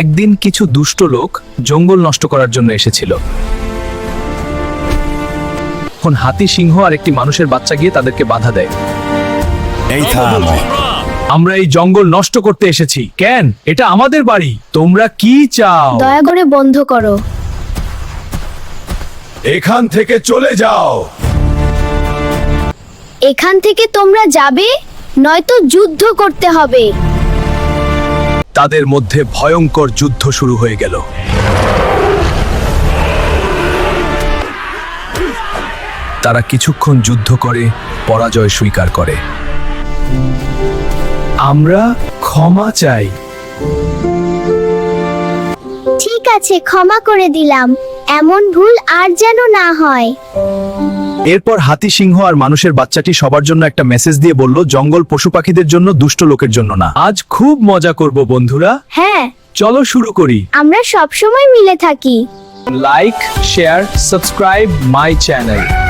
একদিন কিছু দুষ্ট লোক জঙ্গল নষ্ট করার জন্য এসেছিল। এখন হাতি, সিংহ আর একটি মানুষের বাচ্চা গিয়ে তাদেরকে বাধা দেয়। এই থামো। আমরা এই জঙ্গল নষ্ট করতে এসেছি। কেন? এটা আমাদের বাড়ি। তোমরা কি চাও? দয়া করে বন্ধ করো। এখান থেকে চলে যাও। এখান থেকে তোমরা যাবে, নয়তো যুদ্ধ করতে হবে। তাদের মধ্যে ভয়ঙ্কর যুদ্ধ শুরু হয়ে গেল। তারা কিছুক্ষণ যুদ্ধ করে পরাজয় স্বীকার করে। আমরা ক্ষমা চাই। ঠিক আছে, ক্ষমা করে দিলাম। এমন ভুল আর যেন না হয়। এরপর হাতি, সিংহ আর মানুষের বাচ্চাটি সবার জন্য একটা মেসেজ দিয়ে বলল, জঙ্গল পশু পাখিদের জন্য, দুষ্ট লোকের জন্য না। আজ খুব মজা করব বন্ধুরা। হ্যাঁ, চলো শুরু করি। আমরা সব সময় মিলে থাকি। Like, share, subscribe my channel.